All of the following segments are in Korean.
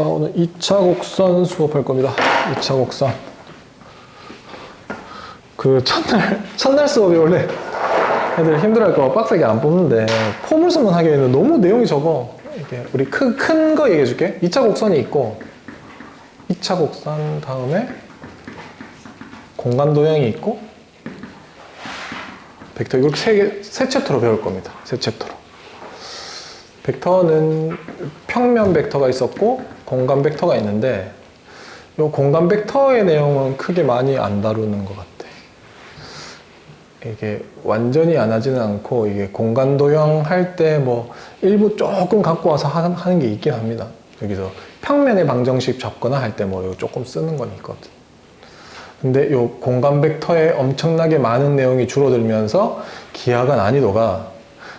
오늘 2차 곡선 수업할 겁니다. 2차 곡선. 그 첫날 수업이 원래 애들 힘들어할까 봐 빡세게 안 뽑는데 포물선만 하기에는 너무 내용이 적어. 이게 우리 큰 거 얘기해 줄게. 2차 곡선이 있고 2차 곡선 다음에 공간 도형이 있고 벡터 이렇게 세 챕터로 배울 겁니다. 세 챕터로. 벡터는 평면 벡터가 있었고 공간 벡터가 있는데 이 공간 벡터의 내용은 크게 많이 안 다루는 것 같아. 이게 완전히 안 하지는 않고 이게 공간 도형 할 때 뭐 일부 조금 갖고 와서 하는 게 있긴 합니다. 여기서 평면의 방정식 잡거나 할 때 뭐 조금 쓰는 건 있거든. 근데 이 공간 벡터에 엄청나게 많은 내용이 줄어들면서 기하가 난이도가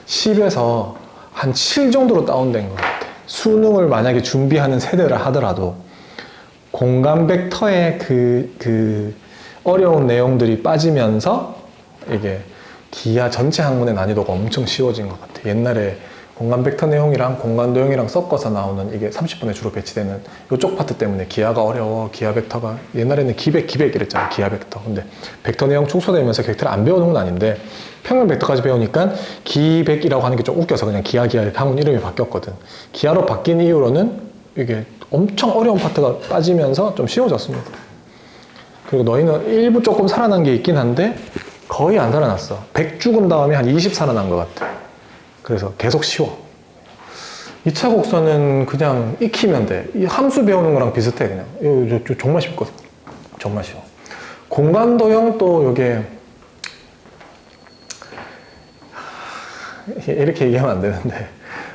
10에서 한 7 정도로 다운된 것 같아. 수능을 만약에 준비하는 세대를 하더라도 공간 벡터의 그 어려운 내용들이 빠지면서 이게 기하 전체 학문의 난이도가 엄청 쉬워진 것 같아. 옛날에 공간 벡터 내용이랑 공간 도형이랑 섞어서 나오는 이게 30분에 주로 배치되는 이쪽 파트 때문에 기하가 어려워. 기하 벡터가 옛날에는 기백 이랬잖아. 기하 벡터. 근데 벡터 내용 축소되면서 벡터를 안 배우는 건 아닌데 평면 벡터까지 배우니까 기백이라고 하는 게 좀 웃겨서 그냥 기하 학문 이름이 바뀌었거든. 기하로 바뀐 이후로는 이게 엄청 어려운 파트가 빠지면서 좀 쉬워졌습니다. 그리고 너희는 일부 조금 살아난 게 있긴 한데 거의 안 살아났어. 100 죽은 다음에 한 20 살아난 것 같아. 그래서 계속 쉬워. 2차 곡선은 그냥 익히면 돼. 이 함수 배우는 거랑 비슷해, 그냥. 이거 정말 쉽거든. 정말 쉬워. 공간 도형도 요게, 이렇게 얘기하면 안 되는데,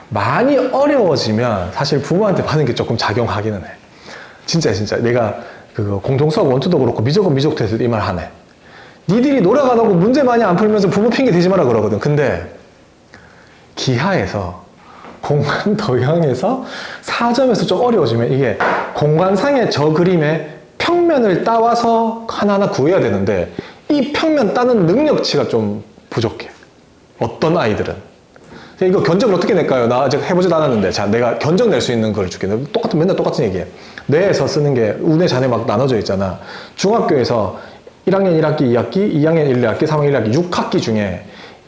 많이 어려워지면 사실 부모한테 받는 게 조금 작용하기는 해. 진짜. 내가 그 공통수학 원투도 그렇고 미적은 미적도 해서 이 말 하네. 니들이 노력 안 하고 문제 많이 안 풀면서 부모 핑계 대지 마라 그러거든. 근데, 기하에서 공간 도형에서 4점에서 좀 어려워지면 이게 공간상의 저 그림의 평면을 따와서 하나하나 구해야 되는데 이 평면 따는 능력치가 좀 부족해. 어떤 아이들은. 이거 견적을 어떻게 낼까요? 나 아직 해보지도 않았는데 자, 내가 견적 낼 수 있는 걸 줄게. 맨날 똑같은 얘기해. 뇌에서 쓰는 게 운의 잔에 막 나눠져 있잖아. 중학교에서 1학년 1학기, 2학기, 2학년 1, 2학기, 3학년 1학기, 6학기 중에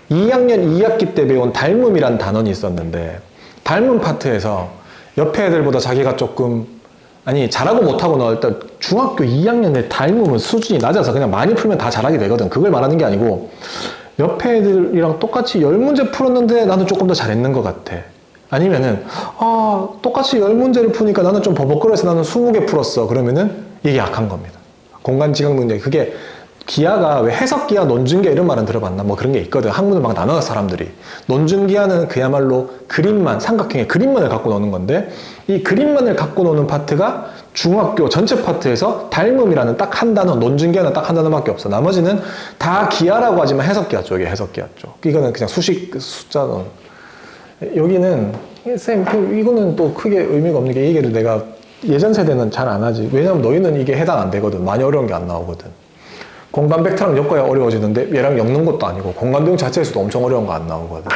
2학년 2학기 때 배운 닮음이란 단원이 있었는데 닮음 파트에서 옆에 애들보다 자기가 조금 잘하고 못하고 나올 때 중학교 2학년의 닮음은 수준이 낮아서 그냥 많이 풀면 다 잘하게 되거든. 그걸 말하는 게 아니고 옆에 애들이랑 똑같이 10문제 풀었는데 나는 조금 더 잘했는 것 같아. 아니면은 똑같이 10문제를 푸니까 나는 좀 버벅거려서 나는 20개 풀었어. 그러면은 이게 약한 겁니다. 공간 지각 능력. 그게 기하가 왜 해석기하, 논증기하 이런 말은 들어봤나? 뭐 그런 게 있거든. 학문을 막 나눠서 사람들이. 논증기하는 그야말로 그림만, 삼각형의 그림만을 갖고 노는 건데 이 그림만을 갖고 노는 파트가 중학교 전체 파트에서 닮음이라는 딱 한 단어, 논증기하는 딱 한 단어밖에 없어. 나머지는 다 기하라고 하지만 해석기하 쪽이야, 해석기하 쪽. 이거는 그냥 수식, 숫자는. 여기는, 쌤, 이거는 또 크게 의미가 없는 게 이 얘기를 내가 예전 세대는 잘 안 하지. 왜냐면 너희는 이게 해당 안 되거든. 많이 어려운 게 안 나오거든. 공간 벡터랑 엮어야 어려워지는데 얘랑 엮는 것도 아니고 공간 도형 자체에서도 엄청 어려운 거 안 나오거든.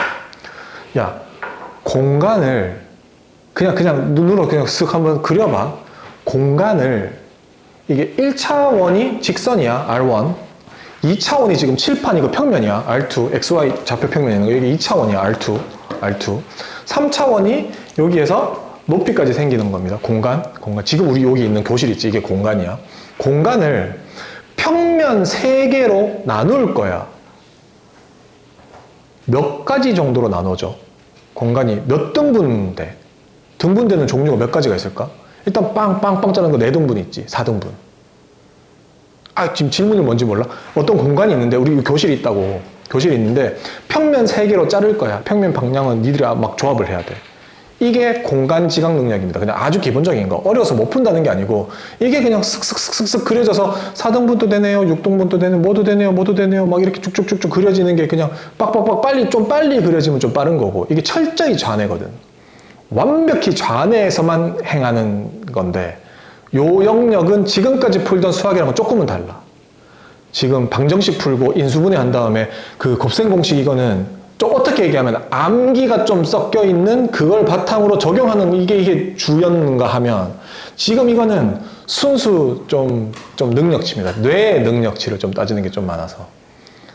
야, 공간을 그냥 눈으로 그냥 쓱 한번 그려봐. 공간을 이게 1차원이 직선이야, R1. 2차원이 지금 칠판 이거 평면이야, R2. XY 좌표 평면이야. 여기 2차원이야, R2. 3차원이 여기에서 높이까지 생기는 겁니다. 공간. 지금 우리 여기 있는 교실 있지? 이게 공간이야. 공간을 평면 3개로 나눌 거야. 몇 가지 정도로 나눠져? 공간이 몇 등분 돼? 등분되는 종류가 몇 가지가 있을까? 일단 빵빵빵 자르는 거 4등분 있지. 4등분. 지금 질문이 뭔지 몰라? 어떤 공간이 있는데 우리 교실이 있다고. 교실이 있는데 평면 3개로 자를 거야. 평면 방향은 니들이 막 조합을 해야 돼. 이게 공간 지각 능력입니다. 그냥 아주 기본적인 거. 어려워서 못 푼다는 게 아니고 이게 그냥 슥슥슥슥 그려져서 4등분도 되네요. 6등분도 되네요. 뭐도 되네요. 막 이렇게 쭉쭉쭉쭉 그려지는 게 그냥 빡빡빡 빨리 그려지면 좀 빠른 거고 이게 철저히 좌뇌거든. 완벽히 좌뇌에서만 행하는 건데 요 영역은 지금까지 풀던 수학이랑은 조금은 달라. 지금 방정식 풀고 인수분해 한 다음에 그 곱셈 공식 이거는 좀 어떻게 얘기하면 암기가 좀 섞여 있는 그걸 바탕으로 적용하는 이게 주였는가 하면 지금 이거는 순수 좀 능력치입니다. 뇌 능력치를 좀 따지는 게 좀 많아서.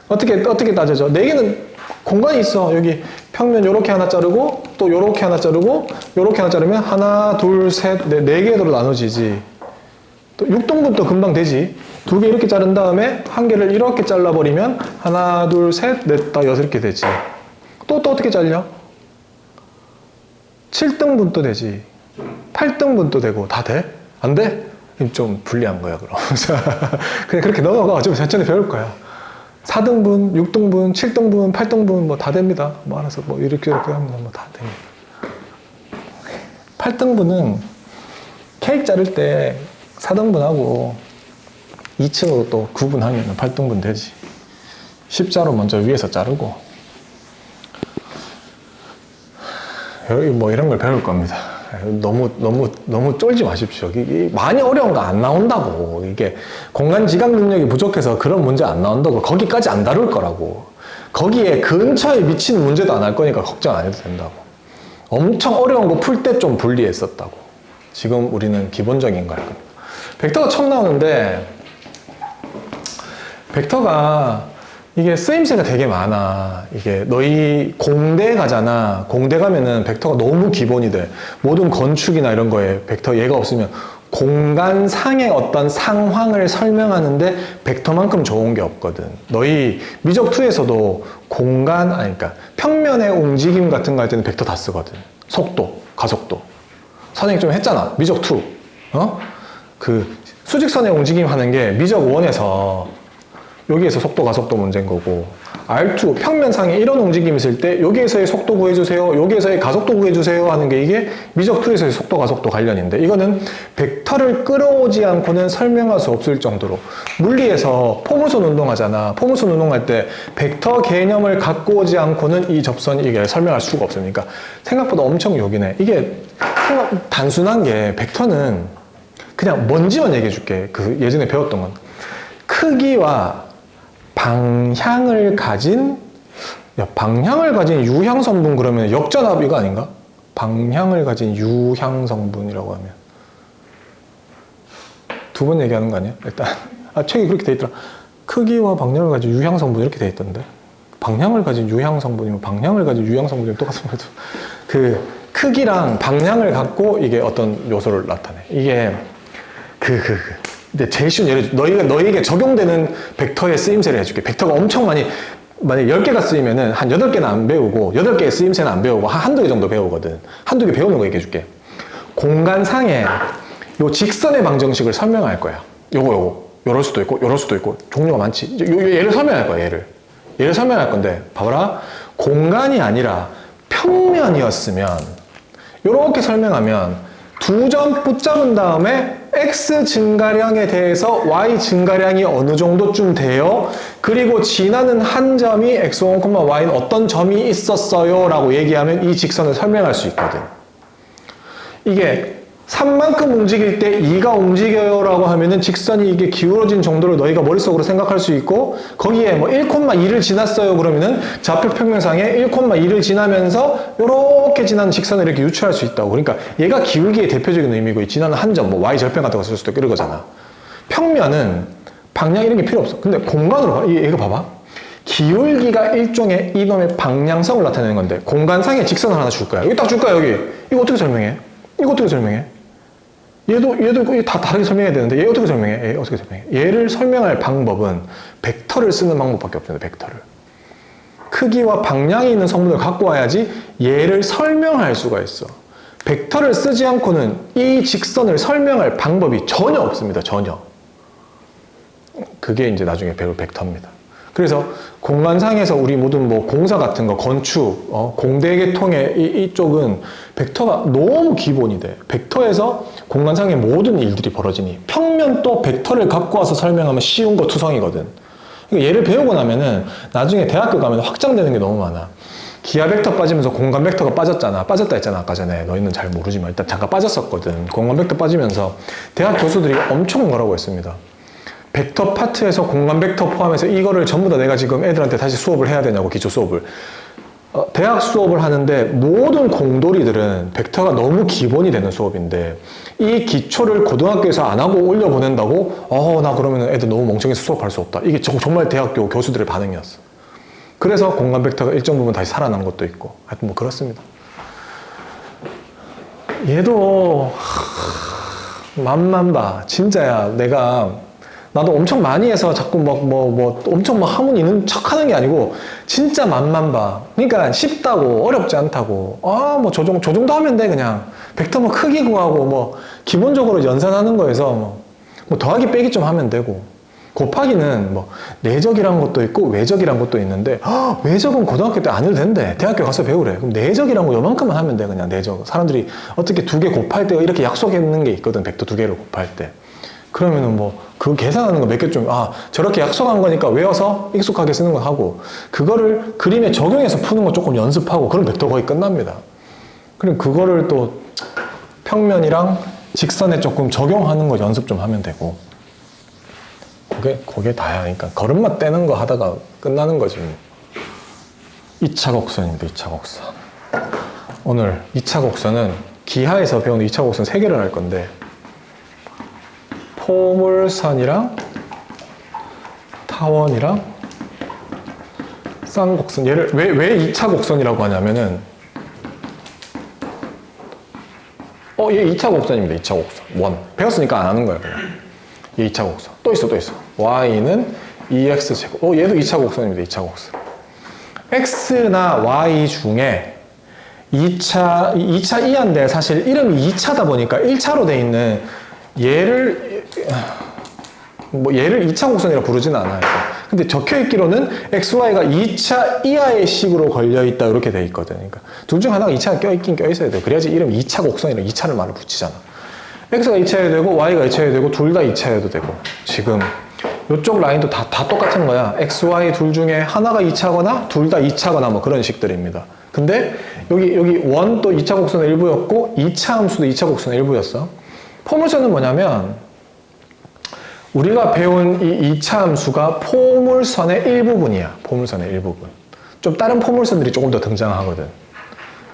어떻게 따져져? 4개는 공간이 있어. 여기 평면 요렇게 하나 자르고, 또 요렇게 하나 자르고, 요렇게 하나 자르면 하나, 둘, 셋, 넷, 4개로 나눠지지. 또 6등분도 금방 되지. 2개 이렇게 자른 다음에 한 개를 이렇게 잘라버리면 하나, 둘, 셋, 넷, 다 6개 되지. 또 어떻게 잘려? 7등분도 되지. 8등분도 되고 다 돼? 안 돼? 좀 불리한 거야 그럼. 그냥 그렇게 넘어가. 좀 천천히 배울 거야. 4등분, 6등분, 7등분, 8등분 뭐 다 됩니다. 뭐 알아서 뭐 이렇게 하면 뭐 다 됩니다. 8등분은 케이크 자를 때 4등분하고 2층으로 또 구분하면 8등분 되지. 십자로 먼저 위에서 자르고 여기 뭐 이런 걸 배울 겁니다. 너무 쫄지 마십시오. 많이 어려운 거 안 나온다고. 이게 공간 지각 능력이 부족해서 그런 문제 안 나온다고. 거기까지 안 다룰 거라고. 거기에 근처에 미치는 문제도 안 할 거니까 걱정 안 해도 된다고. 엄청 어려운 거 풀 때 좀 불리했었다고. 지금 우리는 기본적인 거 할 겁니다. 벡터가 처음 나오는데 벡터가 이게 쓰임새가 되게 많아. 이게 너희 공대 가잖아. 공대 가면은 벡터가 너무 기본이 돼. 모든 건축이나 이런 거에 벡터 얘가 없으면 공간상의 어떤 상황을 설명하는데 벡터만큼 좋은 게 없거든. 너희 미적2에서도 그러니까 평면의 움직임 같은 거 할 때는 벡터 다 쓰거든. 속도, 가속도. 선생님 좀 했잖아. 미적2. 그 수직선의 움직임 하는 게 미적1에서 여기에서 속도, 가속도 문제인 거고, R2, 평면상에 이런 움직임이 있을 때 여기에서의 속도 구해주세요, 여기에서의 가속도 구해주세요 하는 게 이게 미적2에서의 속도, 가속도 관련인데, 이거는 벡터를 끌어오지 않고는 설명할 수 없을 정도로. 물리에서 포물선 운동하잖아. 포물선 운동할 때 벡터 개념을 갖고 오지 않고는 이 접선 이게 설명할 수가 없으니까 생각보다 엄청 요긴해. 이게 단순한 게, 벡터는 그냥 뭔지만 얘기해 줄게. 그 예전에 배웠던 건 크기와 방향을 가진 유향 성분. 그러면 역전압 이거 아닌가? 방향을 가진 유향 성분이라고 하면 두 번 얘기하는 거 아니야? 일단 책이 그렇게 돼 있더라. 크기와 방향을 가진 유향 성분 이렇게 돼 있던데, 방향을 가진 유향 성분이면 방향을 가진 유향 성분이면 똑같은 거죠. 그 크기랑 방향을 갖고 이게 어떤 요소를 나타내. 이게 근데 제일 쉬운 예를 너희에게 적용되는 벡터의 쓰임새를 해줄게. 벡터가 엄청 많이, 만약에 10개가 쓰이면은 한 8개는 안 배우고, 8개의 쓰임새는 안 배우고, 한두 개 정도 배우거든. 한두 개 배우는 거 얘기해 줄게. 공간상에 요 직선의 방정식을 설명할 거야. 요거. 요럴 수도 있고, 요럴 수도 있고, 종류가 많지. 얘를 설명할 거야, 얘를 설명할 건데, 봐봐라. 공간이 아니라 평면이었으면, 요렇게 설명하면, 2점 붙잡은 다음에 x 증가량에 대해서 y 증가량이 어느 정도쯤 돼요. 그리고 지나는 한 점이 x1, y는 어떤 점이 있었어요 라고 얘기하면 이 직선을 설명할 수 있거든. 이게 3만큼 움직일 때 2가 움직여요 라고 하면은 직선이 이게 기울어진 정도를 너희가 머릿속으로 생각할 수 있고, 거기에 뭐 1,2를 지났어요 그러면은 좌표 평면상에 1,2를 지나면서 요렇게 지나는 직선을 이렇게 유추할 수 있다고. 그러니까 얘가 기울기의 대표적인 의미고, 이 지나는 한 점, 뭐 y 절편 같은 거 쓸 수도 있고 이런 거잖아. 평면은 방향 이런 게 필요 없어. 근데 공간으로 봐. 이거 봐봐. 기울기가 일종의 이놈의 방향성을 나타내는 건데, 공간상에 직선을 하나 줄 거야. 여기 딱 줄 거야, 여기. 이거 어떻게 설명해? 얘도 다 다르게 설명해야 되는데, 얘 어떻게 설명해? 얘를 설명할 방법은 벡터를 쓰는 방법밖에 없습니다. 벡터를. 크기와 방향이 있는 성분을 갖고 와야지 얘를 설명할 수가 있어. 벡터를 쓰지 않고는 이 직선을 설명할 방법이 전혀 없습니다. 전혀. 그게 이제 나중에 배울 벡터입니다. 그래서 공간상에서 우리 모든 뭐 공사 같은 거, 건축, 공대계통의 이쪽은 벡터가 너무 기본이 돼. 벡터에서 공간상의 모든 일들이 벌어지니, 평면 또 벡터를 갖고 와서 설명하면 쉬운 거 투성이거든. 그러니까 얘를 배우고 나면은 나중에 대학교 가면 확장되는 게 너무 많아. 기하 벡터 빠지면서 공간 벡터가 빠졌다 했잖아 아까 전에. 너희는 잘 모르지만 일단 잠깐 빠졌었거든. 공간 벡터 빠지면서 대학 교수들이 엄청 뭐라고 했습니다. 벡터 파트에서 공간 벡터 포함해서 이거를 전부 다 내가 지금 애들한테 다시 수업을 해야 되냐고, 기초 수업을. 대학 수업을 하는데 모든 공돌이들은 벡터가 너무 기본이 되는 수업인데 이 기초를 고등학교에서 안 하고 올려보낸다고 나 그러면 애들 너무 멍청해서 수업할 수 없다. 이게 정말 대학교 교수들의 반응이었어. 그래서 공간 벡터가 일정 부분 다시 살아난 것도 있고 하여튼 뭐 그렇습니다. 얘도 맛만 봐. 진짜야. 나도 엄청 많이 해서 자꾸 엄청 막 학문 있는 척 하는 게 아니고, 진짜 맛만 봐. 그러니까 쉽다고, 어렵지 않다고. 저 정도 하면 돼, 그냥. 벡터 뭐 크기 구하고, 기본적으로 연산하는 거에서 더하기 빼기 좀 하면 되고. 곱하기는 내적이란 것도 있고, 외적이란 것도 있는데, 외적은 고등학교 때 안 해도 된대. 대학교 가서 배우래. 그럼 내적이란 거 요만큼만 하면 돼, 그냥 내적. 사람들이 어떻게 두 개 곱할 때 이렇게 약속했는 게 있거든, 벡터 두 개를 곱할 때. 그러면은 그 계산하는 거 몇 개 좀, 저렇게 약속한 거니까 외워서 익숙하게 쓰는 거 하고, 그거를 그림에 적용해서 푸는 거 조금 연습하고, 그럼 벡터 거의 끝납니다. 그럼 그거를 또 평면이랑 직선에 조금 적용하는 거 연습 좀 하면 되고, 그게 다야. 그러니까 걸음마 떼는 거 하다가 끝나는 거지. 2차 곡선입니다, 2차 곡선. 오늘 2차 곡선은 기하에서 배우는 2차 곡선 3개를 할 건데, 포물선이랑 타원이랑 쌍곡선. 얘를 왜 2차 곡선이라고 하냐면은 얘 2차 곡선입니다. 2차 곡선. 원. 배웠으니까 안 하는 거야, 그냥. 얘 2차 곡선. 또 있어. y는 2x제곱. 얘도 2차 곡선입니다. 2차 곡선. x나 y 중에 2차 이하인데 사실 이름이 2차다 보니까 1차로 돼 있는 얘를 2차 곡선이라고 부르지는 않아요. 근데 적혀 있기로는 XY가 2차 이하의 식으로 걸려있다 이렇게 돼 있거든. 그러니까 둘 중 하나가 2차가 껴있긴 껴있어야 돼. 그래야지 이름 2차 곡선이라고 2차를 말을 붙이잖아. X가 2차여도 되고 Y가 2차여도 되고 둘 다 2차여도 되고. 지금 이쪽 라인도 다 똑같은 거야. XY 둘 중에 하나가 2차거나 둘 다 2차거나 뭐 그런 식들입니다. 근데 여기 원도 2차 곡선의 일부였고 2차 함수도 2차 곡선의 일부였어. 포물선은 뭐냐면 우리가 배운 이 2차 함수가 포물선의 일부분이야. 포물선의 일부분. 좀 다른 포물선들이 조금 더 등장하거든.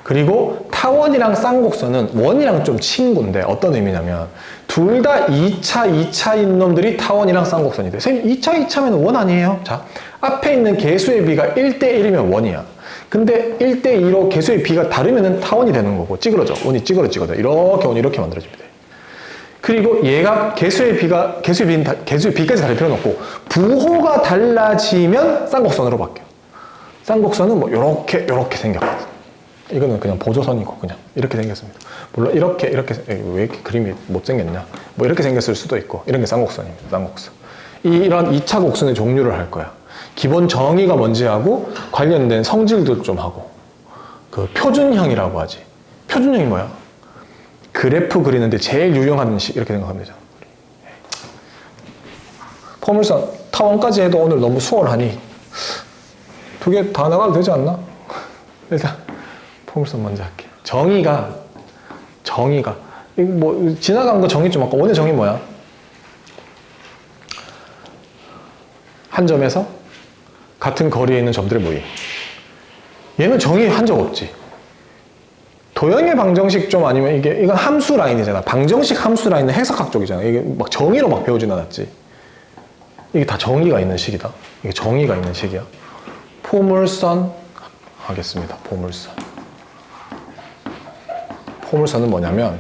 그리고 타원이랑 쌍곡선은 원이랑 좀 친구인데 어떤 의미냐면 둘 다 2차인 놈들이 타원이랑 쌍곡선이 돼. 선생님 2차면 원 아니에요? 자, 앞에 있는 개수의 비가 1대1이면 원이야. 근데 1대2로 개수의 비가 다르면 타원이 되는 거고 찌그러져. 원이 찌그러지거든. 이렇게 원이 이렇게 만들어집니다. 그리고 얘가 개수의 비까지 다를 필요는 없고 부호가 달라지면 쌍곡선으로 바뀌어. 쌍곡선은 요렇게 생겼거든. 이거는 그냥 보조선이고 그냥 이렇게 생겼습니다. 물론 이렇게 왜 이렇게 그림이 못생겼냐? 이렇게 생겼을 수도 있고 이런 게 쌍곡선입니다. 쌍곡선. 이런 2차 곡선의 종류를 할 거야. 기본 정의가 뭔지 하고 관련된 성질도 좀 하고 그 표준형이라고 하지. 표준형이 뭐야? 그래프 그리는데 제일 유용한 식 이렇게 생각하면 되잖아. 포물선 타원까지 해도 오늘 너무 수월하니 2개 다 나가도 되지 않나? 일단 포물선 먼저 할게. 정의가 지나간 거 정의 좀 할까? 오늘 정의 뭐야? 한 점에서 같은 거리에 있는 점들의 모임. 얘는 정의 한 적 없지. 도형의 방정식 좀 아니면 이건 함수 라인이잖아. 방정식 함수 라인은 해석학 쪽이잖아. 이게 막 정의로 막 배우진 않았지. 이게 다 정의가 있는 식이다. 이게 정의가 있는 식이야. 포물선 하겠습니다. 포물선은 뭐냐면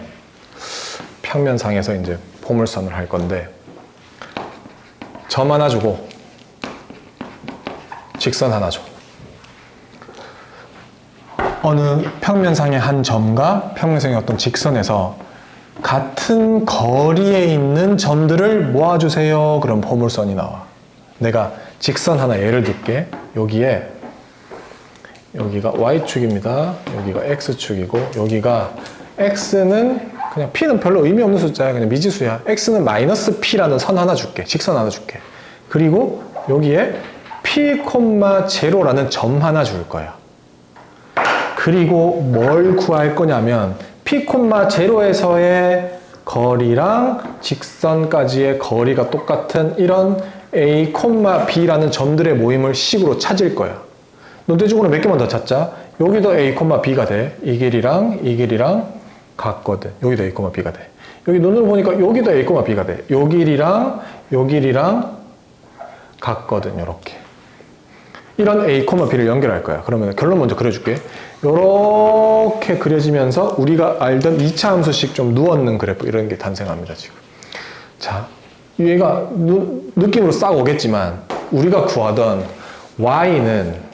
평면상에서 이제 포물선을 할 건데 점 하나 주고 직선 하나 줘. 어느 평면상의 한 점과 평면상의 어떤 직선에서 같은 거리에 있는 점들을 모아주세요. 그럼 포물선이 나와. 내가 직선 하나 예를 들게. 여기가 Y축입니다. 여기가 X축이고 여기가 X는 그냥 P는 별로 의미 없는 숫자야. 그냥 미지수야. X는 마이너스 P라는 선 하나 줄게. 직선 하나 줄게. 그리고 여기에 P, 0라는 점 하나 줄 거야. 그리고 뭘 구할 거냐면 P, 0에서의 거리랑 직선까지의 거리가 똑같은 이런 A, B라는 점들의 모임을 식으로 찾을 거야. 논대적으로 몇 개만 더 찾자. 여기도 A, B가 돼. 이 길이랑 같거든. 여기도 A, B가 돼. 여기 눈으로 보니까 여기도 A, B가 돼. 요 길이랑 같거든. 요렇게. 이런 A, B를 연결할 거야. 그러면 결론 먼저 그려줄게. 요렇게 그려지면서 우리가 알던 2차 함수식 좀 누웠는 그래프 이런 게 탄생합니다, 지금. 자, 얘가 느낌으로 싹 오겠지만 우리가 구하던 y는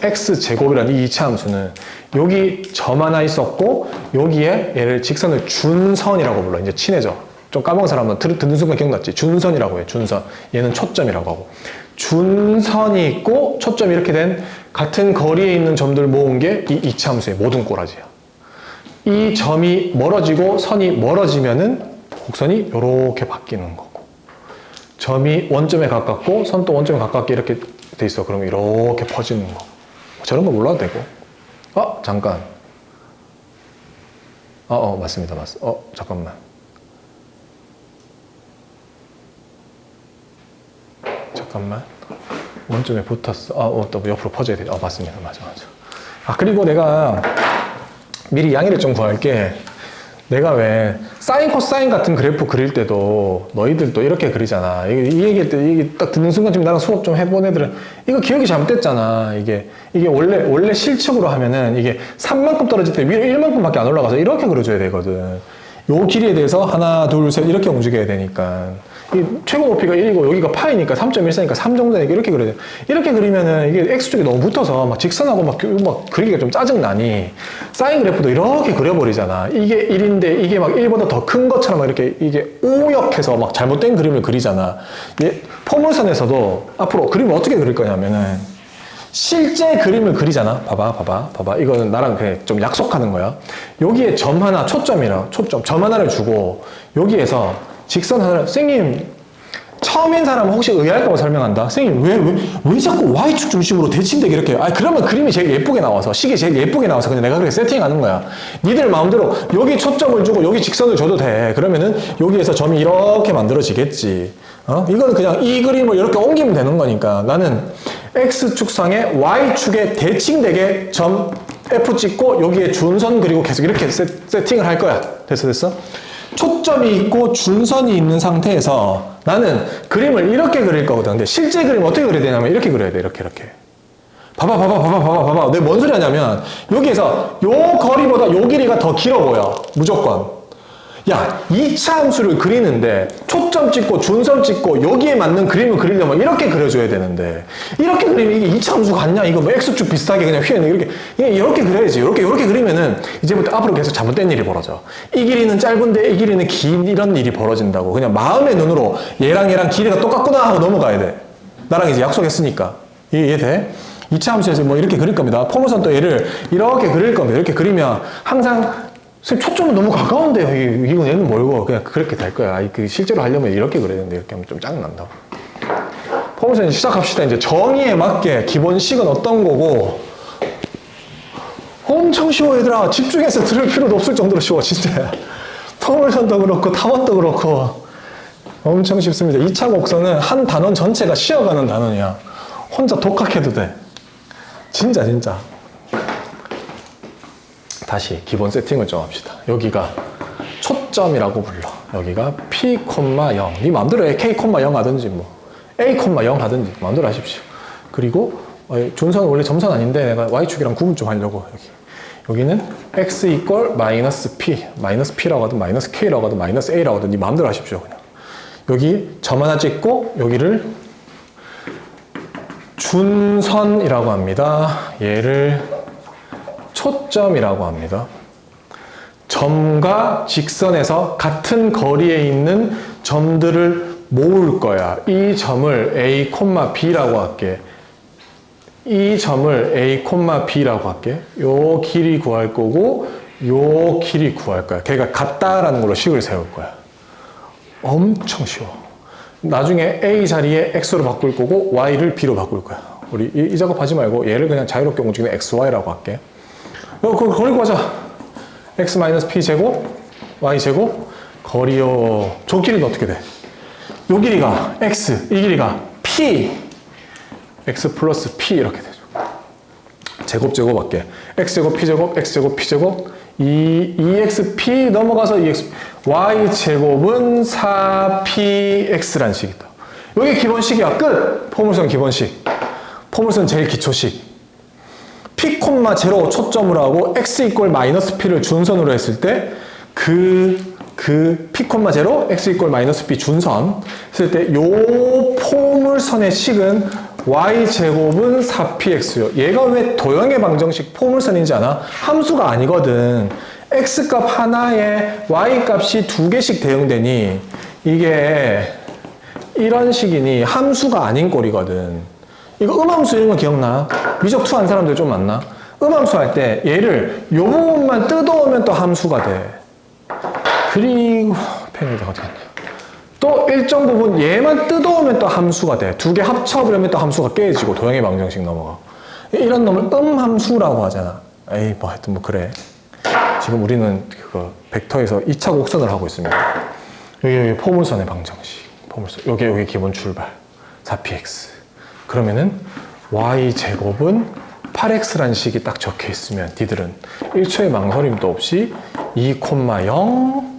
x제곱이라는 이 2차 함수는 여기 점 하나 있었고 여기에 얘를 직선을 준선이라고 불러. 이제 친해져. 좀 까먹은 사람은 듣는 순간 기억났지? 준선이라고 해. 준선. 얘는 초점이라고 하고. 준선이 있고 초점이 이렇게 된 같은 거리에 있는 점들 모은 게 이 2차 함수의 모든 꼬라지야. 이 점이 멀어지고 선이 멀어지면은 곡선이 이렇게 바뀌는 거고. 점이 원점에 가깝고 선도 원점에 가깝게 이렇게 돼 있어. 그러면 이렇게 퍼지는 거. 저런 거 몰라도 되고. 잠깐. 맞습니다. 잠깐만. 원점에 붙었어. 또 옆으로 퍼져야 돼. 맞습니다. 맞아. 그리고 내가 미리 양해를 좀 구할게. 내가 왜 사인 코사인 같은 그래프 그릴 때도 너희들도 이렇게 그리잖아. 이 얘기할 때 이게 딱 듣는 순간 지금 나랑 수업 좀 해본 애들은 이거 기억이 잘못됐잖아. 이게 원래 실측으로 하면은 이게 3만큼 떨어질 때 위로 1만큼밖에 안 올라가서 이렇게 그려줘야 되거든. 요 길이에 대해서 하나, 둘, 셋 이렇게 움직여야 되니까. 이 최고 높이가 1이고 여기가 파이니까 3.14니까 3 정도 되니까 이렇게 그려야 돼. 이렇게 그리면은 이게 X쪽이 너무 붙어서 막 직선하고 막 그리기가 좀 짜증나니 사인 그래프도 이렇게 그려버리잖아. 이게 1인데 이게 막 1보다 더 큰 것처럼 막 이렇게 이게 오역해서 막 잘못된 그림을 그리잖아. 포물선에서도 앞으로 그림을 어떻게 그릴 거냐면은 실제 그림을 그리잖아. 봐봐. 이거는 나랑 그냥 좀 약속하는 거야. 여기에 점 하나, 점 하나를 주고 여기에서 직선 하나를, 선생님, 처음인 사람은 혹시 의아할까봐 설명한다. 선생님, 왜 자꾸 Y축 중심으로 대칭되게 이렇게, 그러면 그림이 제일 예쁘게 나와서, 식이 제일 예쁘게 나와서 그냥 내가 그렇게 세팅하는 거야. 니들 마음대로 여기 초점을 주고 여기 직선을 줘도 돼. 그러면은 여기에서 점이 이렇게 만들어지겠지. 이거는 그냥 이 그림을 이렇게 옮기면 되는 거니까 나는 X축상에 Y축에 대칭되게 점 F 찍고 여기에 준선 그리고 계속 이렇게 세팅을 할 거야. 됐어? 초점이 있고 준선이 있는 상태에서 나는 그림을 이렇게 그릴 거거든. 근데 실제 그림 어떻게 그려야 되냐면 이렇게 그려야 돼. 이렇게. 봐봐. 내가 뭔 소리 하냐면 여기에서 요 거리보다 요 길이가 더 길어 보여. 무조건. 2차 함수를 그리는데 초점 찍고 준선 찍고 여기에 맞는 그림을 그리려면 이렇게 그려줘야 되는데 이렇게 그리면 이게 2차 함수 같냐? 이거 뭐 X축 비슷하게 그냥 휘어있는 이렇게 그려야지. 이렇게 그리면은 이제부터 앞으로 계속 잘못된 일이 벌어져. 이 길이는 짧은데 이 길이는 긴 이런 일이 벌어진다고. 그냥 마음의 눈으로 얘랑 길이가 똑같구나 하고 넘어가야 돼. 나랑 이제 약속했으니까. 이해 돼? 2차 함수에서 뭐 이렇게 그릴 겁니다. 포물선 또 얘를 이렇게 그릴 겁니다. 이렇게 그리면 항상 선생님, 초점은 너무 가까운데요. 이건 얘는 멀고. 그냥 그렇게 될 거야. 실제로 하려면 이렇게 그려야 되는데, 이렇게 하면 좀 짜증난다고. 포물선 시작합시다. 이제 정의에 맞게 기본식은 어떤 거고. 엄청 쉬워, 얘들아. 집중해서 들을 필요도 없을 정도로 쉬워, 진짜. 포물선도 그렇고, 타원도 그렇고. 엄청 쉽습니다. 2차 곡선은 한 단원 전체가 쉬어가는 단원이야. 혼자 독학해도 돼. 진짜. 다시 기본 세팅을 좀 합시다. 여기가 초점이라고 불러. 여기가 P, 0. 네 마음대로 K, 0 하든지 뭐 A, 0 하든지 마음대로 하십시오. 그리고 준선은 원래 점선 아닌데 내가 Y축이랑 구분 좀 하려고 여기는 X 이퀄 마이너스 P라고 하든 마이너스 K라고 하든 마이너스 A라고 하든 네 마음대로 하십시오. 그냥 여기 점 하나 찍고 여기를 준선이라고 합니다. 얘를 초점이라고 합니다. 점과 직선에서 같은 거리에 있는 점들을 모을 거야. 이 점을 A, B라고 할게. 이 점을 A, B라고 할게. 요 길이 구할 거고 요 길이 구할 거야. 걔가 같다라는 걸로 식을 세울 거야. 엄청 쉬워. 나중에 A 자리에 X로 바꿀 거고 Y를 B로 바꿀 거야. 우리 이 작업하지 말고 얘를 그냥 자유롭게 움직이는 XY라고 할게. 그거 거리 구하자. X-P 제곱, Y 제곱, 거리요. 저 길이는 어떻게 돼? 요 길이가 X, 이 길이가 P. X 플러스 P 이렇게 되죠. 제곱 할게. x제곱, p제곱, x제곱, p제곱, 2xp 넘어가서 2x, y제곱은 4px라는 식이다. 여기 기본식이야. 끝! 포물선 기본식. 포물선 제일 기초식. p, 0 초점으로 하고 x 이퀄 마이너스 p를 준선으로 했을 때 p, 0 x 이퀄 마이너스 p 준선 했을 때 요 포물선의 식은 y제곱은 4px요. 얘가 왜 도형의 방정식 포물선인지 아나? 함수가 아니거든. x값 하나에 y값이 두 개씩 대응되니 이게 이런 식이니 함수가 아닌 꼴이거든. 이거 음함수 이런 거 기억나? 미적2 한 사람들 좀 많나? 음함수 할 때 얘를 요 부분만 뜯어오면 또 함수가 돼. 그리고 펜이 어디 갔냐? 또 일정 부분 얘만 뜯어오면 또 함수가 돼. 두 개 합쳐버리면 또 함수가 깨지고 도형의 방정식 넘어가. 이런 놈을 함수라고 하잖아. 에이 뭐 하여튼 뭐 그래. 지금 우리는 그거 벡터에서 2차 곡선을 하고 있습니다. 여기 포물선의 방정식. 포물선. 여기 기본 출발. 4px. 그러면은 y제곱은 8x라는 식이 딱 적혀 있으면 니들은 1초의 망설임도 없이 2,0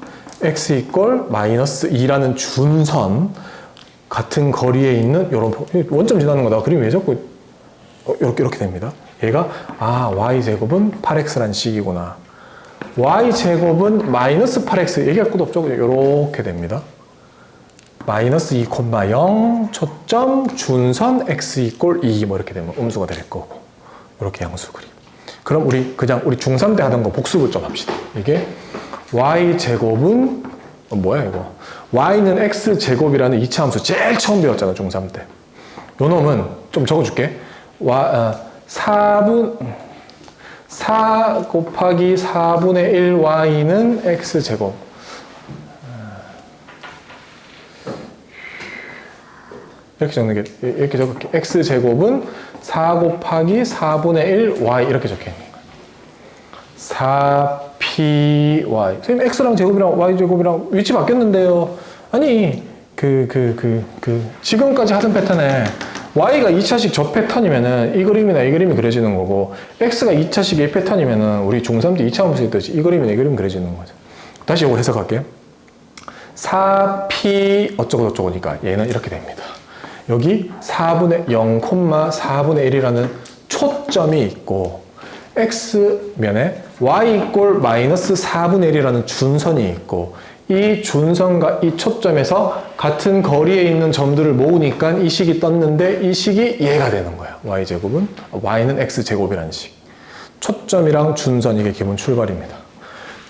x 이퀄 마이너스 2라는 준선 같은 거리에 있는 요런 원점 지나는 거다. 그림이 왜 자꾸 이렇게 됩니다. 얘가 y제곱은 8x라는 식이구나. y제곱은 마이너스 8x 얘기할 것도 없죠. 이렇게 됩니다. 마이너스 2,0 초점 준선 x 이퀄 2 뭐 이렇게 되면 음수가 될 거고 이렇게 양수 그림. 그럼 우리 중3 때 하던 거 복습을 좀 합시다. 이게 y제곱은 뭐야 이거? y는 x제곱이라는 2차 함수 제일 처음 배웠잖아 중3 때. 요 놈은 좀 적어줄게. 4 곱하기 4분의 1 y는 x제곱. 이렇게 적을게. x제곱은 4 곱하기 4분의 1 y 이렇게 적혀 있는 거야. 4py. 선생님 x랑 제곱이랑 y제곱이랑 위치 바뀌었는데요. 아니 지금까지 하던 패턴에 y가 2차식 저 패턴이면은 이 그림이나 이 그림이 그려지는 거고 x가 2차식 이 패턴이면은 우리 중3 때 2차 함수 했듯이 이 그림이나 이 그림 그려지는 거죠. 다시 이거 해석할게요. 4p 어쩌고저쩌고니까 얘는 이렇게 됩니다. 여기 0,4분의 1이라는 초점이 있고 x면에 y 이꼴 마이너스 4분의 1이라는 준선이 있고 이 준선과 이 초점에서 같은 거리에 있는 점들을 모으니까 이 식이 떴는데 이 식이 얘가 되는 거야. y제곱은 y는 x제곱이라는 식. 초점이랑 준선 이게 기본 출발입니다.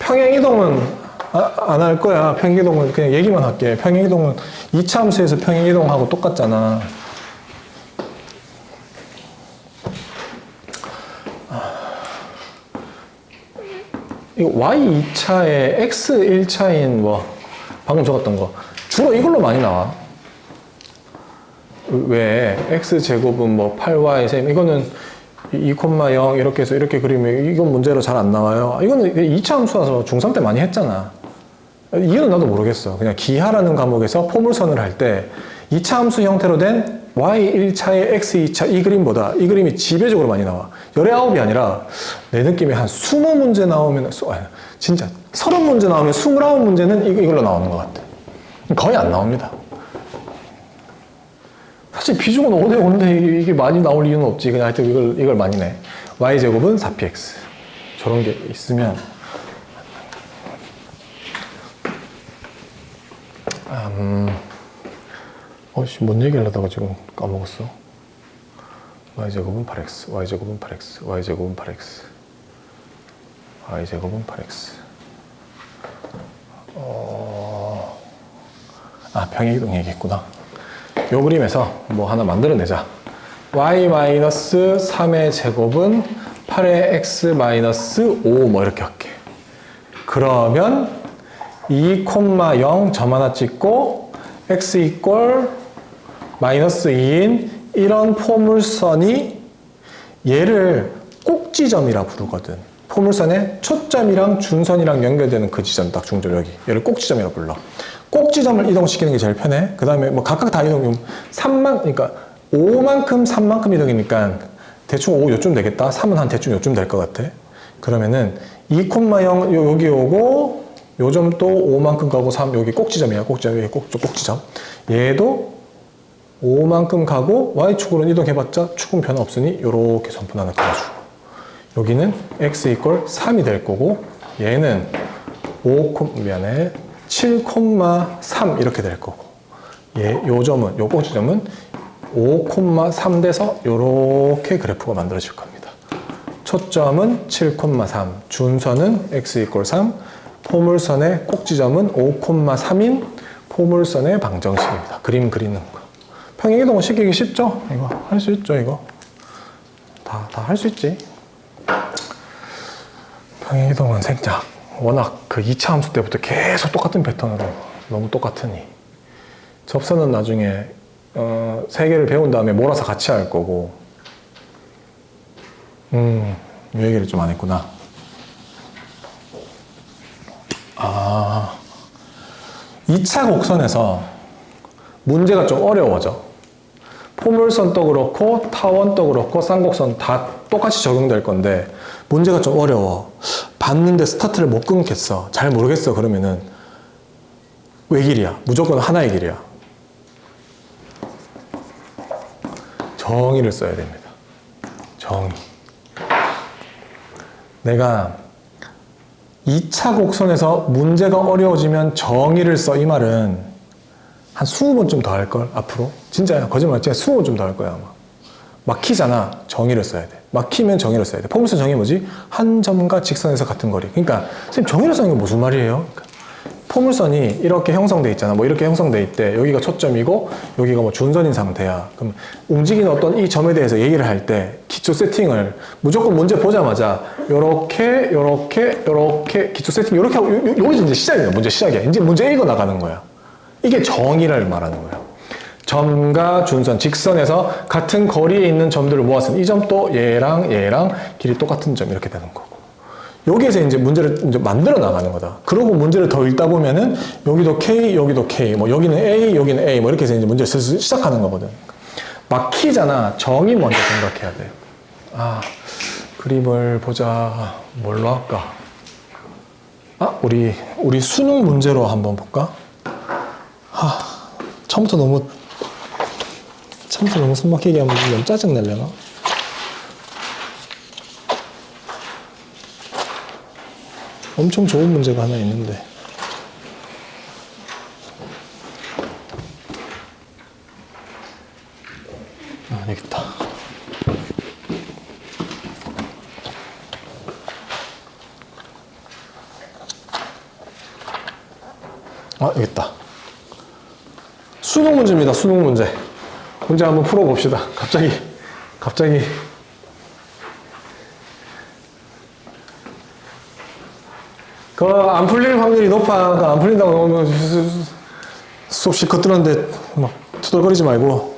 평행이동은 안 할 거야. 평행이동은 그냥 얘기만 할게. 평행이동은 2차 함수에서 평행이동하고 똑같잖아. 이거 y2차에 x1차인 뭐 방금 적었던 거 주로 이걸로 많이 나와. 왜 x제곱은 뭐 8y 셈 이거는 2,0 이렇게 해서 이렇게 그리면 이건 문제로 잘 안 나와요. 이거는 2차 함수라서 중3 때 많이 했잖아. 이유는 나도 모르겠어. 그냥 기하라는 과목에서 포물선을 할 때 2차 함수 형태로 된 y1차에 x2차 이 그림보다 이 그림이 지배적으로 많이 나와. 19이 아니라 내 느낌에 한 20문제 나오면 진짜 30문제 나오면 29문제는 이걸로 나오는 것 같아. 거의 안 나옵니다. 사실 비중은 5대 5인데 이게 많이 나올 이유는 없지. 그냥 하여튼 이걸 많이 내. y제곱은 4px. 저런 게 있으면 뭔 얘기를 하다가 지금 까먹었어. y제곱은 8x, y제곱은 8x, y제곱은 8x, y제곱은 8x. 평행이동 얘기했구나. 요 그림에서 뭐 하나 만들어내자. y-3의 제곱은 8의 x-5 뭐 이렇게 할게. 그러면 2,0 점 하나 찍고 x 이퀄 마이너스 2인 이런 포물선이 얘를 꼭지점이라 부르거든. 포물선의 초점이랑 준선이랑 연결되는 그 지점 딱 중점 여기. 얘를 꼭지점이라 불러. 꼭지점을 이동시키는 게 제일 편해. 그 다음에 뭐 각각 다 이동이면 그러니까 5만큼 3만큼 이동이니까 대충 5 요쯤 되겠다. 3은 한 대충 요쯤 될 것 같아. 그러면은 2,0 여기 오고 요 점도 5만큼 가고 3 여기 꼭지점이야. 꼭지점 여기 꼭지점. 얘도 5만큼 가고 y축으로 이동해봤자 축은 변화 없으니 이렇게 선분 하나 그려주고 여기는 x 이퀄 3이 될 거고 얘는 7,3 이렇게 될 거고 요 점은 요 꼭지점은 5,3 돼서 이렇게 그래프가 만들어질 겁니다. 초점은 7,3, 준선은 x 이퀄 3, 포물선의 꼭지점은 5,3인 포물선의 방정식입니다. 그림 그리는 거. 평행이동은 시키기 쉽죠? 이거 할 수 있죠, 이거? 다 할 수 있지. 평행이동은 생략. 워낙 그 2차 함수 때부터 계속 똑같은 패턴으로 너무 똑같으니. 접선은 나중에 3개를 배운 다음에 몰아서 같이 할 거고. 이 얘기를 좀 안 했구나. 2차 곡선에서 문제가 좀 어려워져. 포물선도 그렇고 타원도 그렇고 쌍곡선 다 똑같이 적용될 건데 문제가 좀 어려워. 봤는데 스타트를 못 끊겠어. 잘 모르겠어. 그러면은 외길이야. 무조건 하나의 길이야. 정의를 써야 됩니다. 정의. 내가 2차 곡선에서 문제가 어려워지면 정의를 써. 이 말은 한 20번쯤 더 할걸, 앞으로. 진짜야. 거짓말. 진짜 20번 좀 더 할 거야, 아마. 막히잖아. 정의를 써야 돼. 막히면 정의를 써야 돼. 포물선 정의 뭐지? 한 점과 직선에서 같은 거리. 그러니까, 선생님, 정의를 쓰는 게 무슨 말이에요? 그러니까 포물선이 이렇게 형성돼 있잖아. 뭐 이렇게 형성돼 있대. 여기가 초점이고, 여기가 뭐 준선인 상태야. 그럼 움직이는 어떤 이 점에 대해서 얘기를 할 때, 기초 세팅을 무조건 문제 보자마자, 요렇게 기초 세팅, 요렇게 하고, 여기서 이제 시작이야. 문제 시작이야. 이제 문제 읽어 나가는 거야. 이게 정의를 말하는 거예요. 점과 준선, 직선에서 같은 거리에 있는 점들을 모았으니 이 점도 얘랑 길이 똑같은 점 이렇게 되는 거고. 여기에서 이제 문제를 이제 만들어 나가는 거다. 그러고 문제를 더 읽다 보면은 여기도 K, 여기도 K, 뭐 여기는 A, 여기는 A, 뭐 이렇게 해서 이제 문제를 슬슬 시작하는 거거든. 막히잖아. 정의 먼저 생각해야 돼. 그림을 보자. 뭘로 할까? 우리 수능 문제로 한번 볼까? 처음부터 너무 숨막히게 하면 너무 짜증내려나? 엄청 좋은 문제가 하나 있는데. 여기 있다. 여기 있다. 수능 문제입니다. 수능 문제. 문제 한번 풀어봅시다. 갑자기. 안 풀릴 확률이 높아. 안 풀린다고 하면 수없이 겉들었는데 막 투덜거리지 말고.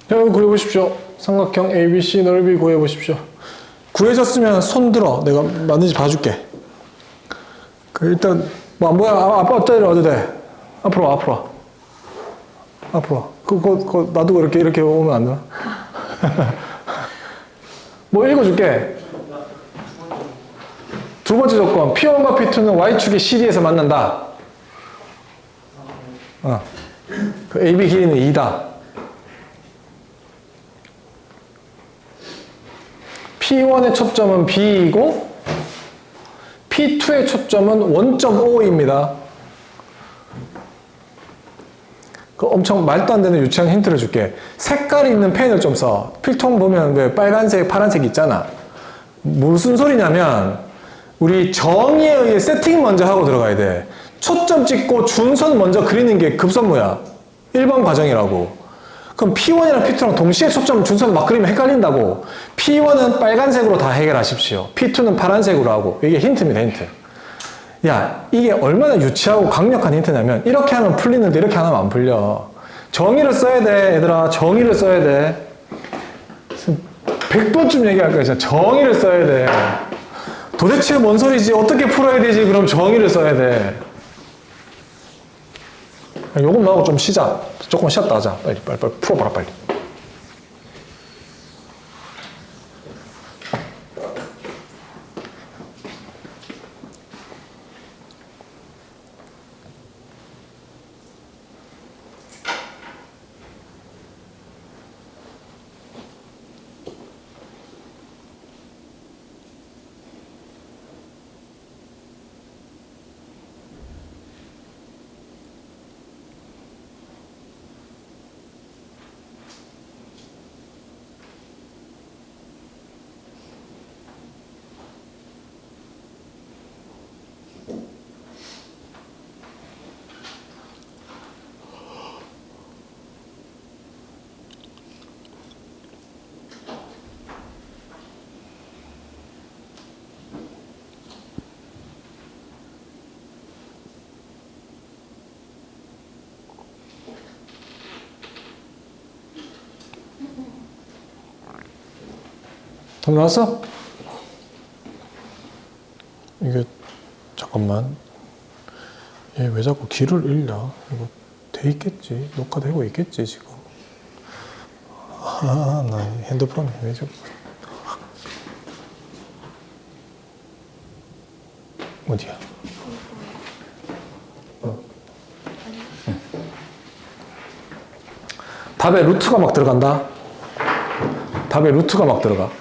자, 이거 그려보십시오. 삼각형 ABC 넓이 구해보십시오. 구해졌으면 손 들어. 내가 맞는지 봐줄게. 일단 뭐 안 보여? 아빠 앞자리로 와도 돼. 앞으로 와, 앞으로 와. 앞으로 와. 그거 놔두고 이렇게 오면 안 되나? 뭐 읽어줄게. 두 번째 조건. P1과 P2는 Y축의 CD에서 만난다. 그 AB 길이는 2다. P1의 초점은 B이고 P2의 초점은 원점 O입니다. 그 엄청 말도 안 되는 유치한 힌트를 줄게. 색깔이 있는 펜을 좀 써. 필통 보면 왜 빨간색, 파란색 있잖아. 무슨 소리냐면 우리 정의에 의해 세팅 먼저 하고 들어가야 돼. 초점 찍고 준선 먼저 그리는 게 급선무야. 1번 과정이라고. 그럼 P1이랑 P2랑 동시에 초점 준선 막 그리면 헷갈린다고. P1은 빨간색으로 다 해결하십시오. P2는 파란색으로 하고. 이게 힌트입니다, 힌트. 야, 이게 얼마나 유치하고 강력한 힌트냐면 이렇게 하면 풀리는데 이렇게 하면 안 풀려. 정의를 써야 돼, 얘들아. 정의를 써야 돼. 100번쯤 얘기할 거야, 진짜. 정의를 써야 돼. 도대체 뭔 소리지? 어떻게 풀어야 되지? 그럼 정의를 써야 돼. 요것만 하고 좀 쉬자. 조금 쉬었다 하자. 빨리 풀어봐라, 빨리. 다 나왔어? 이게 잠깐만, 얘 왜 자꾸 길을 잃냐? 이거 돼 있겠지, 녹화되고 있겠지 지금. 나 핸드폰 왜 자꾸 어디야? 답에 루트가 막 들어간다. 답에 루트가 막 들어가.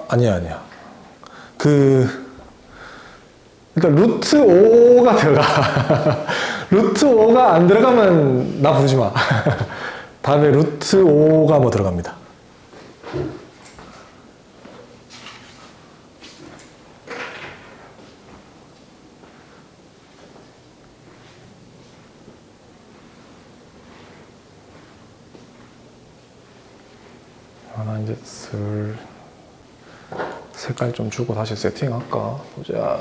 아니야. 그러니까 루트 5가 들어가. 루트 5가 안 들어가면 나 부르지 마. 답에 루트 5가 뭐 들어갑니다. 나 이제 슬 색깔 좀 주고 다시 세팅할까? 보자.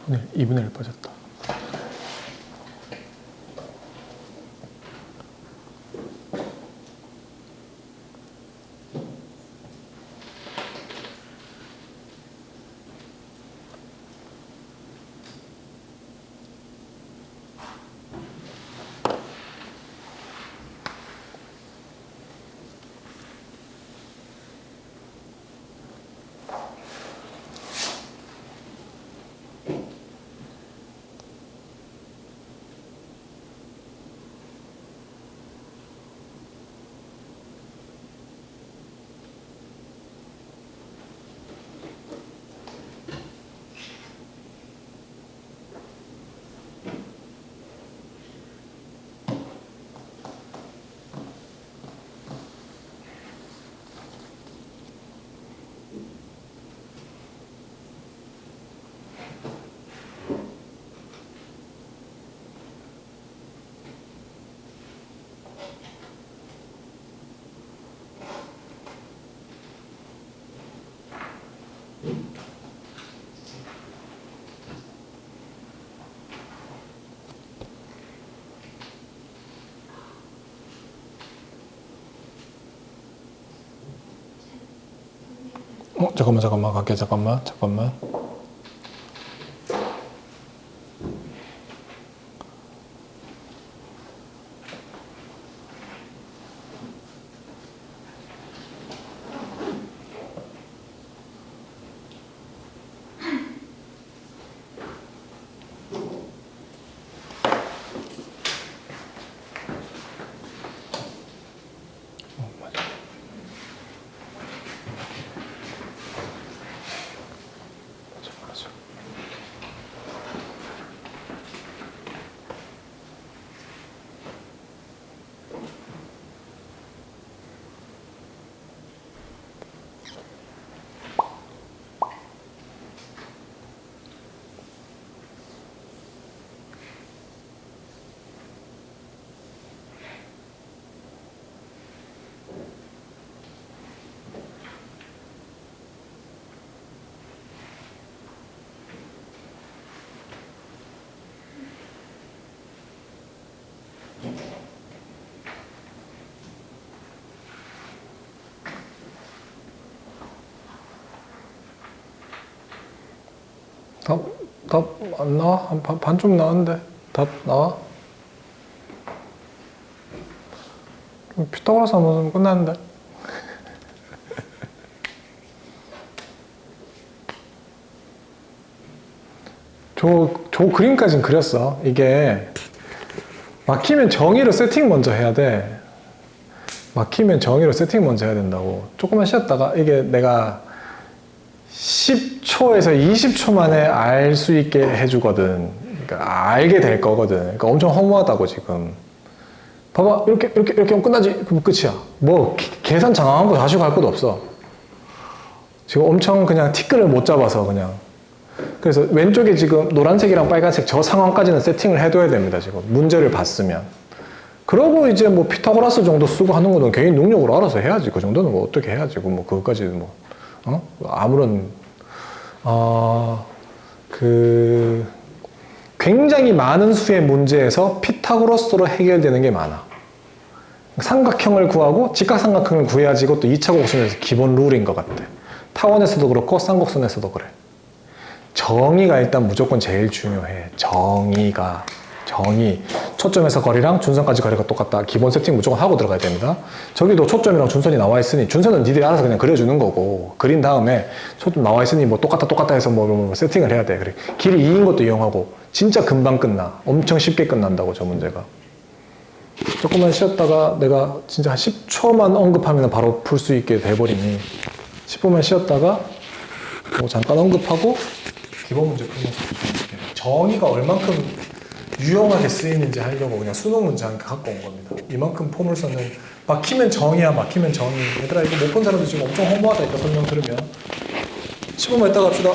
오늘 2분의 1 빠졌다. 잠깐만 갈게. 잠깐만. 답 안 나와? 반좀 나왔는데 답 나와? 피타고라스 한번 쓰면 끝났는데. 저 그림까진 그렸어. 이게 막히면 정의로 세팅 먼저 해야 돼. 막히면 정의로 세팅 먼저 해야 된다고. 조금만 쉬었다가 이게 내가 10초에서 20초 만에 알 수 있게 해주거든. 그러니까 알게 될 거거든. 그러니까 엄청 허무하다고 지금. 봐봐, 이렇게 하면 끝나지? 그럼 끝이야. 뭐 계산 장황한 거 다시 갈 것도 없어. 지금 엄청 그냥 티끌을 못 잡아서 그냥. 그래서 왼쪽에 지금 노란색이랑 빨간색 저 상황까지는 세팅을 해둬야 됩니다. 지금 문제를 봤으면. 그러고 이제 뭐 피타고라스 정도 쓰고 하는 거는 개인 능력으로 알아서 해야지. 그 정도는 뭐 어떻게 해야지. 뭐 그것까지 뭐 아무런 굉장히 많은 수의 문제에서 피타고라스로 해결되는 게 많아. 삼각형을 구하고 직각삼각형을 구해야지. 이것도 2차 곡선에서 기본 룰인 것 같아. 타원에서도 그렇고 쌍곡선에서도 그래. 정의가 일단 무조건 제일 중요해. 정의. 초점에서 거리랑 준선까지 거리가 똑같다. 기본 세팅 무조건 하고 들어가야 됩니다. 저기도 초점이랑 준선이 나와 있으니 준선은 니들이 알아서 그냥 그려주는 거고, 그린 다음에 초점 나와 있으니 뭐 똑같다 해서 뭐 세팅을 해야 돼. 그래. 길이 2인 것도 이용하고 진짜 금방 끝나. 엄청 쉽게 끝난다고 저 문제가. 조금만 쉬었다가 내가 진짜 한 10초만 언급하면 바로 풀 수 있게 돼버리니 10분만 쉬었다가 뭐 잠깐 언급하고 기본 문제 풀면서 정의가 얼만큼 유용하게 쓰이는지 하려고 그냥 수능 문제 한 개 갖고 온 겁니다. 이만큼 폼을 썼는 막히면 정의야. 얘들아 이거 못 본 사람들 지금 엄청 허무하다. 이거 설명 들으면 15분 있다가 갑시다.